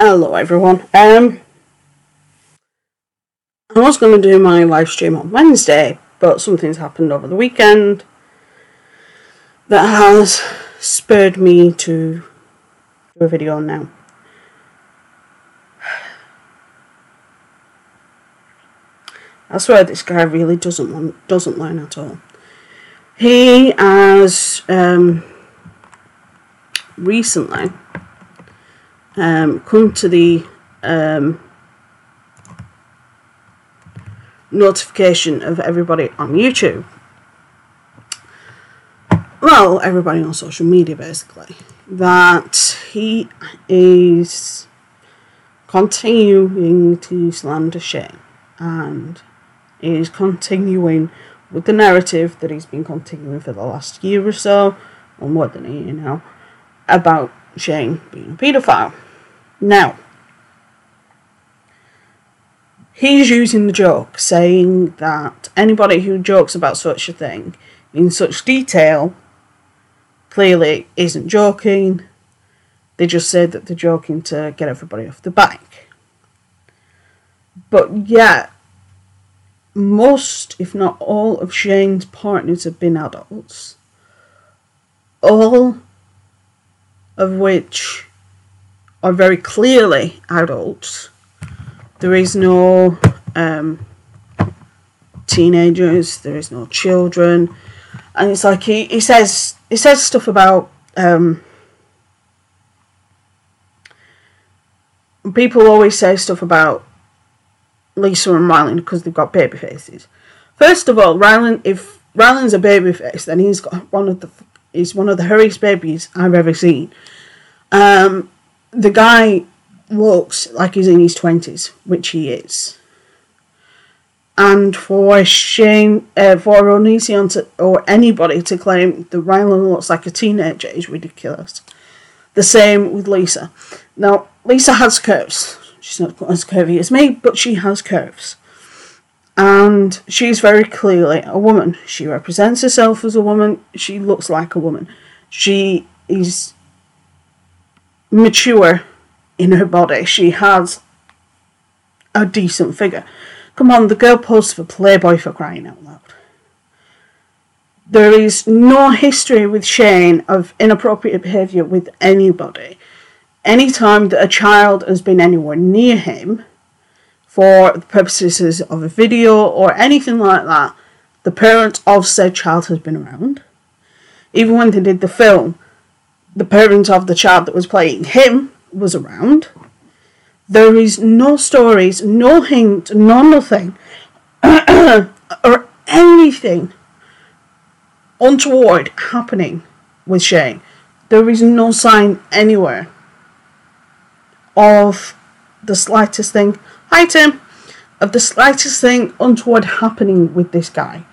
Hello everyone. I was going to do my live stream on Wednesday, but something's happened over the weekend that has spurred me to do a video now. I swear this guy really doesn't learn at all. He has recently come to the notification of everybody on YouTube. Well, everybody on social media basically, that he is continuing to slander Shane and is continuing with the narrative that he's been continuing for the last year or so, or more than a year now, about Shane being a paedophile. Now, he's using the joke, saying that anybody who jokes about such a thing in such detail clearly isn't joking. They just say that they're joking to get everybody off the back. But yet, most, if not all, of Shane's partners have been adults. All of which are very clearly adults. There is no teenagers, there is no children. And it's like he says stuff about people always say stuff about Lisa and Rylan because they've got baby faces. First of all, if Rylan's a baby face, then he's got one of the hairiest babies I've ever seen. The guy looks like he's in his 20s, which he is. And for Shane, for Onision or anybody to claim that Rylan looks like a teenager is ridiculous. The same with Lisa. Now, Lisa has curves. She's not as curvy as me, but she has curves. And she's very clearly a woman. She represents herself as a woman. She looks like a woman. She is mature in her body. She has a decent figure. Come on, the girl posed for Playboy, for crying out loud. There is no history with Shane of inappropriate behaviour with anybody. Anytime that a child has been anywhere near him for the purposes of a video or anything like that, the parent of said child has been around. Even when they did the film, the parent of the child that was playing him was around. There is no stories, no hint, no nothing, or anything untoward happening with Shane. There is no sign anywhere of the slightest thing. Hi Tim. Of the slightest thing untoward happening with this guy.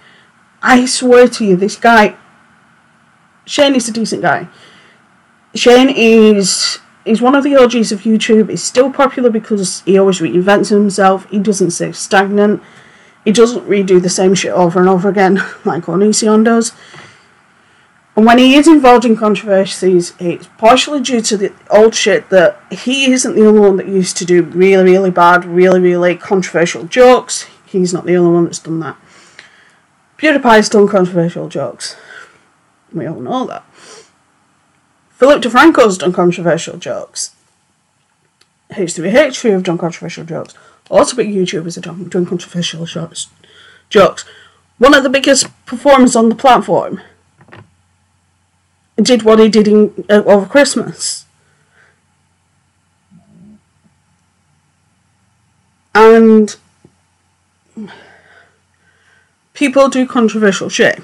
I swear to you, this guy, Shane is a decent guy. Shane is one of the OGs of YouTube. He's still popular because he always reinvents himself. He doesn't stay stagnant. He doesn't redo the same shit over and over again like Onision does. And when he is involved in controversies, it's partially due to the old shit that he isn't the only one that used to do really, really bad, really, really controversial jokes. He's not the only one that's done that. PewDiePie's done controversial jokes. We all know that. Philip DeFranco's done controversial jokes. H3H3 have done controversial jokes. Lots of big YouTubers have done controversial jokes. One of the biggest performers on the platform did what he did over Christmas. And people do controversial shit.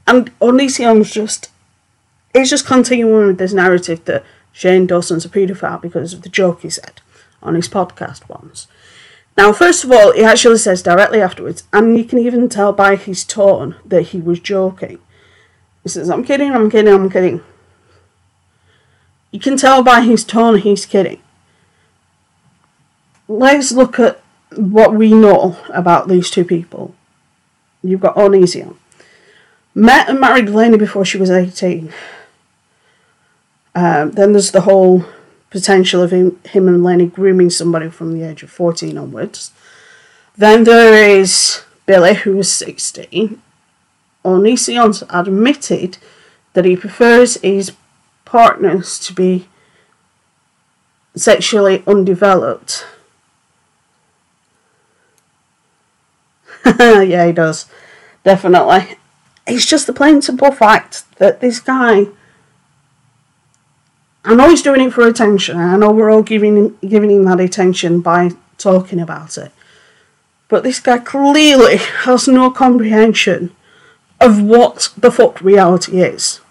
And Onision's just continuing with this narrative that Shane Dawson's a paedophile because of the joke he said on his podcast once. Now, first of all, he actually says directly afterwards, and you can even tell by his tone that he was joking. He says, I'm kidding. You can tell by his tone he's kidding. Let's look at what we know about these two people. You've got Onision. met and married Lainey before she was 18. Then there's the whole potential of him and Lainey grooming somebody from the age of 14 onwards. Then there is Billy, who was 16. Onision's admitted that he prefers his partners to be sexually undeveloped. Yeah, he does. Definitely. It's just the plain simple fact that this guy, I know he's doing it for attention. I know we're all giving him that attention by talking about it. But this guy clearly has no comprehension of what the fuck reality is.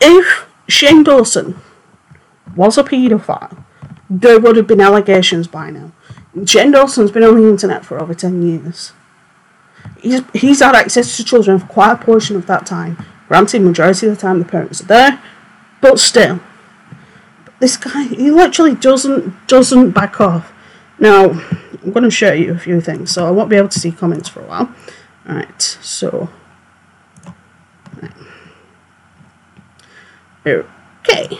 If Shane Dawson was a paedophile, there would have been allegations by now. Shane Dawson's been on the internet for over 10 years. He's had access to children for quite a portion of that time. Granted, majority of the time the parents are there, but still. This guy, he literally doesn't back off. Now, I'm going to show you a few things, so I won't be able to see comments for a while. Alright, so... Okay.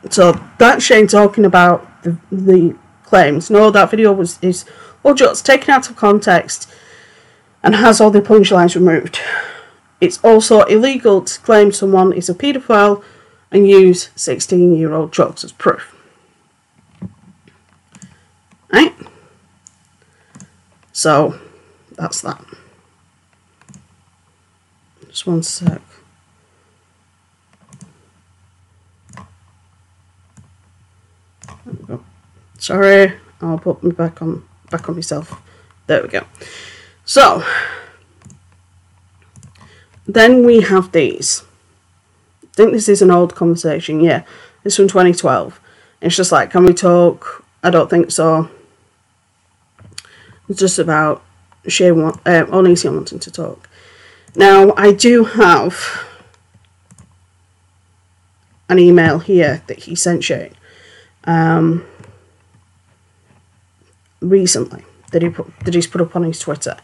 So, that's Shane talking about the claims. No, that video is all just taken out of context and has all the punchlines removed. It's also illegal to claim someone is a paedophile and use 16-year-old jokes as proof. Right? So, that's that. Just one sec. There we go. Sorry, I'll put me back on myself. There we go. So, then we have these. I think this is an old conversation. Yeah, it's from 2012. It's just like, can we talk? I don't think so. It's just about Onision wanting to talk. Now, I do have an email here that he sent Shane recently that he's put up on his Twitter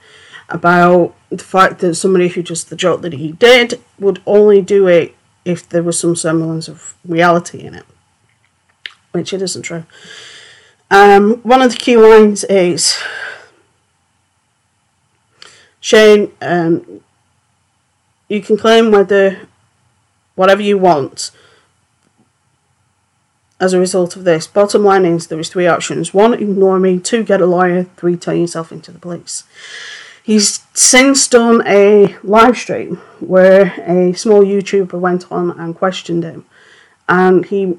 about the fact that somebody who just the joke that he did would only do it if there was some semblance of reality in it, which it isn't true. One of the key lines is, Shane, you can claim whatever you want as a result of this. Bottom line is there is 3 options. 1, ignore me. 2, get a lawyer. 3, turn yourself into the police. He's since done a live stream where a small YouTuber went on and questioned him. And he,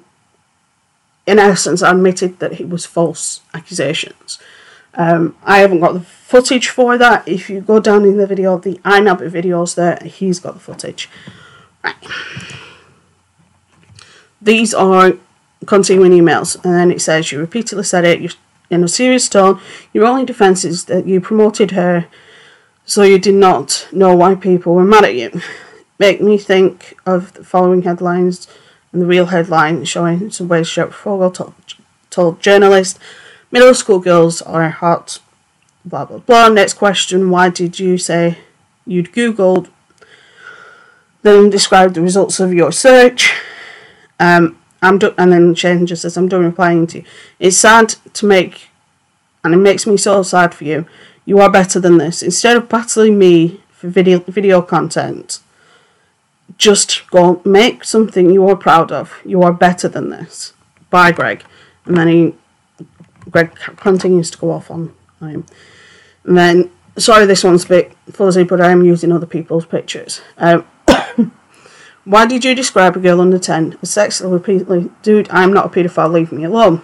in essence, admitted that it was false accusations. I haven't got the footage for that. If you go down in the video, the iNabbit videos there, he's got the footage. Right. These are continuing emails, and then it says, you repeatedly said it you're in a serious tone. Your only defence is that you promoted her, so you did not know why people were mad at you. Make me think of the following headlines, and the real headline showing some ways straightforward told journalist. Middle school girls are hot, blah blah blah. Next question, why did you say you'd Googled, then describe the results of your search? And then Shane just says, I'm done replying to you. It's sad to make, and it makes me so sad for you. You are better than this. Instead of battling me for video content, just go make something you are proud of. You are better than this. Bye, Greg. And then Greg continues to go off on him. And then, sorry this one's a bit fuzzy, but I am using other people's pictures. Why did you describe a girl under 10 as sexually repeatedly? Dude, I'm not a paedophile, leave me alone.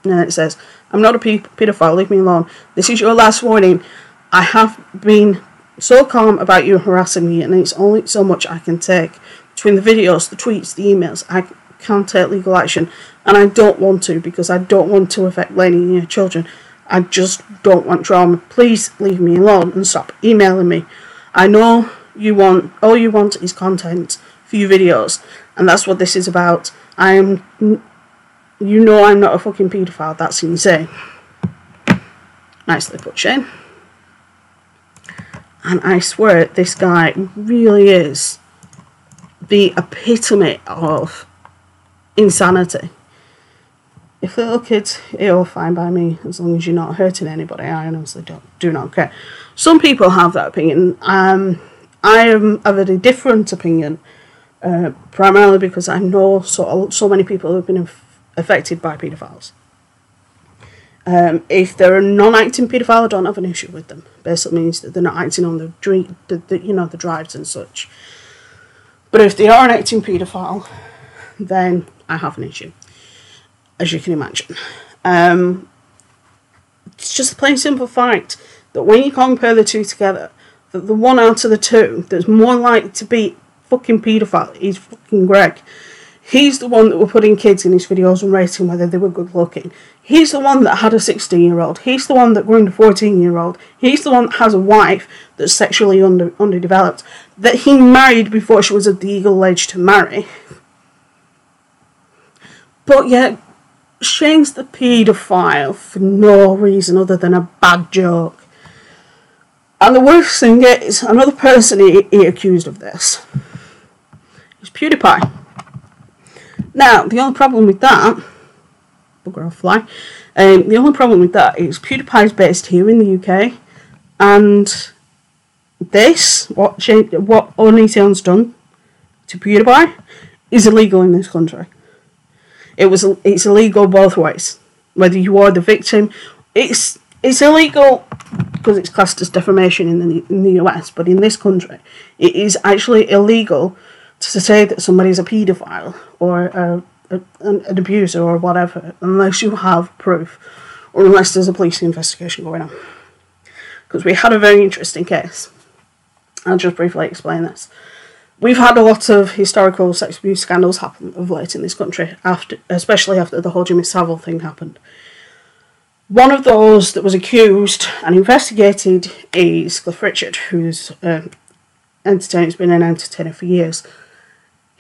And then it says, I'm not a paedophile, leave me alone. This is your last warning. I have been so calm about you harassing me, and it's only so much I can take. Between the videos, the tweets, the emails, I can't take legal action. And I don't want to, because I don't want to affect Lainey and your children. I just don't want drama. Please leave me alone and stop emailing me. I know all you want is content for your videos, and that's what this is about. I'm not a fucking paedophile. That's insane. Nicely put, Shane. And I swear, this guy really is the epitome of insanity. If they're little kids, it's all fine by me, as long as you're not hurting anybody. I honestly do not care. Some people have that opinion. I am of a different opinion, primarily because I know so many people who have been affected by paedophiles. If they're a non-acting paedophile, I don't have an issue with them. Basically means that they're not acting on the drives and such. But if they are an acting paedophile, then I have an issue, as you can imagine. It's just a plain simple fact that when you compare the two together, that the one out of the two that's more likely to be fucking paedophile is fucking Greg. He's the one that were putting kids in his videos and rating whether they were good looking. He's the one that had a 16-year-old. He's the one that groomed a 14-year-old. He's the one that has a wife that's sexually underdeveloped, that he married before she was of the legal age to marry. But yet, Shane's the paedophile for no reason other than a bad joke. And the worst thing is, another person he accused of this is PewDiePie. Now, the only problem with that, bugger off fly, the only problem with that is PewDiePie is based here in the UK, and what Onision's done to PewDiePie is illegal in this country. It's illegal both ways. Whether you are the victim, it's illegal because it's classed as defamation in the US, but in this country, it is actually illegal to say that somebody's a paedophile or an abuser or whatever, unless you have proof or unless there's a police investigation going on. Because we had a very interesting case. I'll just briefly explain this. We've had a lot of historical sex abuse scandals happen of late in this country, especially after the whole Jimmy Savile thing happened. One of those that was accused and investigated is Cliff Richard, who's been an entertainer for years.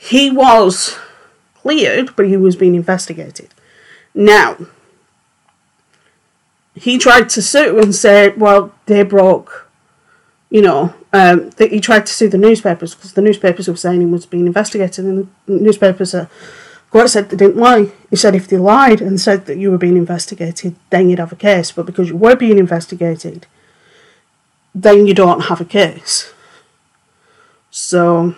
He was cleared, but he was being investigated. Now, he tried to sue and say, well, they broke, that he tried to sue the newspapers because the newspapers were saying he was being investigated, and the newspapers court said they didn't lie. He said if they lied and said that you were being investigated, then you'd have a case. But because you were being investigated, then you don't have a case. So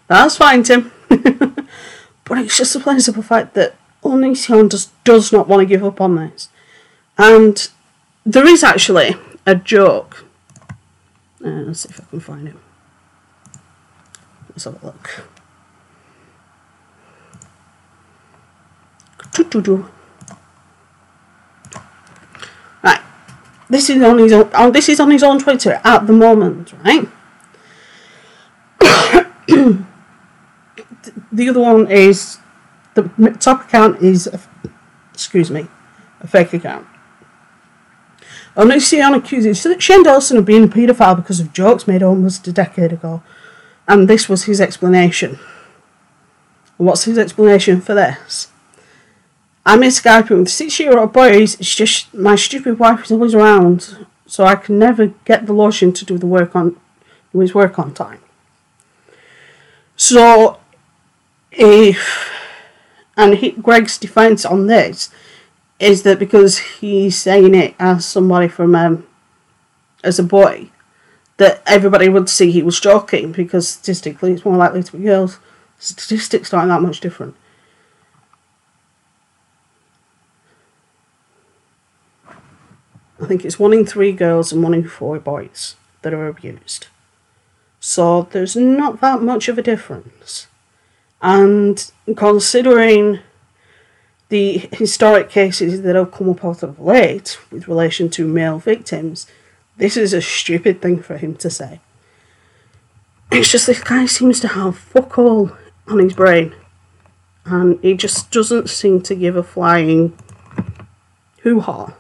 that's fine, Tim. But it's just a plain simple fact that Onision just does not want to give up on this. And there is actually a joke. Let's see if I can find it. Let's have a look. Right. This is on his own Twitter at the moment, right? The other one is, the top account is, a fake account. Onision accuses Shane Dawson of being a paedophile because of jokes made almost a decade ago. And this was his explanation. What's his explanation for this? I'm in Skyping with 6-year-old boys. It's just my stupid wife is always around, so I can never get the lotion to do his work on time. So, Greg's defence on this is that because he's saying it as somebody from as a boy, that everybody would see he was joking, because statistically it's more likely to be girls. Statistics aren't that much different. I think it's 1 in 3 girls and 1 in 4 boys that are abused. So there's not that much of a difference. And considering the historic cases that have come up out of late with relation to male victims, this is a stupid thing for him to say. It's just this guy seems to have fuck all on his brain. And he just doesn't seem to give a flying hoo-ha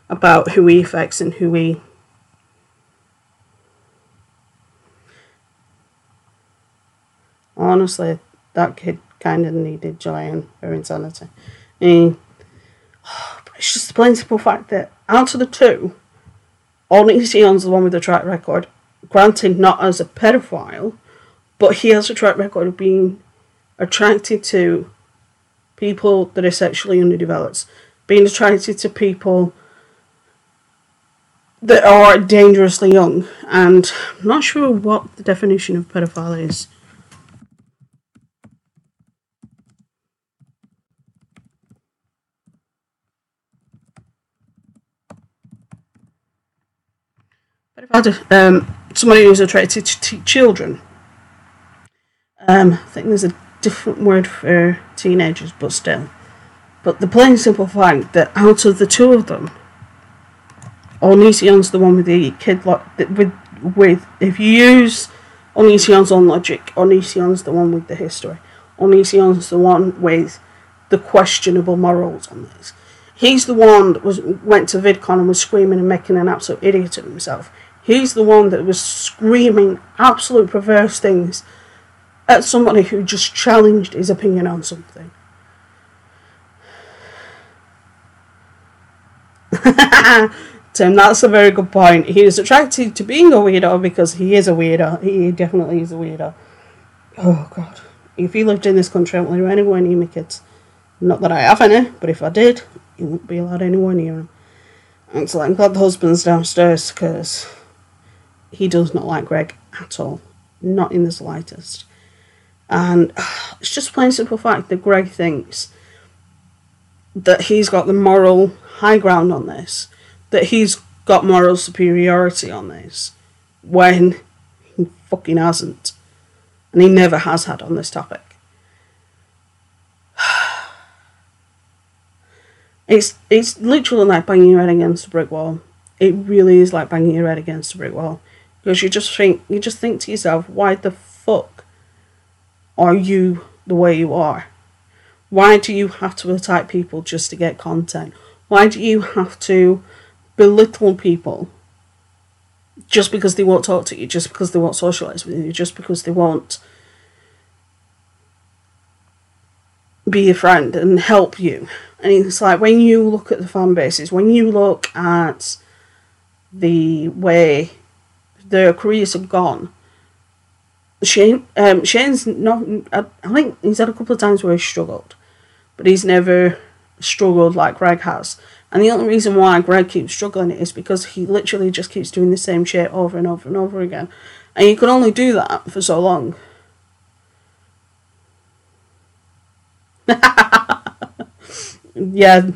about who he affects and who he... Honestly, that kid kind of needed joy and her insanity. But it's just the plain simple fact that out of the two, Onision's the one with the track record. Granted, not as a pedophile, but he has a track record of being attracted to people that are sexually underdeveloped, being attracted to people that are dangerously young, and I'm not sure what the definition of pedophile is. Somebody who's attracted to children. I think there's a different word for teenagers, but still. But the plain simple fact that out of the two of them, Onision's the one with the kid with if you use Onision's own logic, Onision's the one with the history. Onision's the one with the questionable morals on this. He's the one that went to VidCon and was screaming and making an absolute idiot of himself. He's the one that was screaming absolute perverse things at somebody who just challenged his opinion on something. Tim, that's a very good point. He is attracted to being a weirdo because he is a weirdo. He definitely is a weirdo. Oh, God. If he lived in this country, I wouldn't let anywhere near my kids. Not that I have any, but if I did, he wouldn't be allowed anywhere near him. Excellent. I'm glad the husband's downstairs because he does not like Greg at all. Not in the slightest. And it's just plain simple fact that Greg thinks that he's got the moral high ground on this, that he's got moral superiority on this, when he fucking hasn't. And he never has had on this topic. It's literally like banging your head against a brick wall. It really is like banging your head against a brick wall. Because you just think to yourself, why the fuck are you the way you are? Why do you have to attack people just to get content? Why do you have to belittle people just because they won't talk to you, just because they won't socialise with you, just because they won't be your friend and help you? And it's like, when you look at the fan bases, when you look at the way their careers have gone, Shane's not. I think he's had a couple of times where he's struggled, but he's never struggled like Greg has. And the only reason why Greg keeps struggling is because he literally just keeps doing the same shit over and over and over again, and you can only do that for so long. Yeah,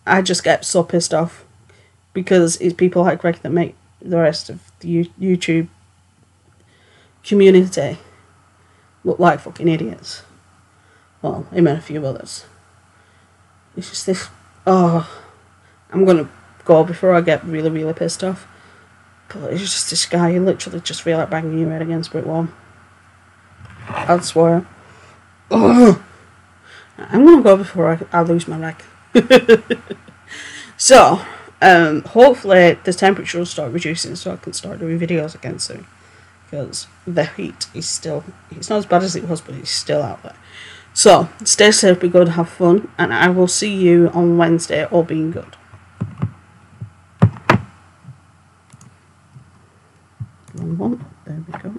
I just get so pissed off because it's people like Greg that make the rest of the YouTube community look like fucking idiots. Well, him and a few others. It's just this. Oh, I'm gonna go before I get really, really pissed off. But it's just this guy. You literally just feel like banging your head against a brick wall. I swear. Oh, I'm gonna go before I lose my rag. So, hopefully the temperature will start reducing so I can start doing videos again soon. Because the heat is still, it's not as bad as it was, but it's still out there. So, stay safe, be good, have fun, and I will see you on Wednesday, all being good. Wrong one, there we go.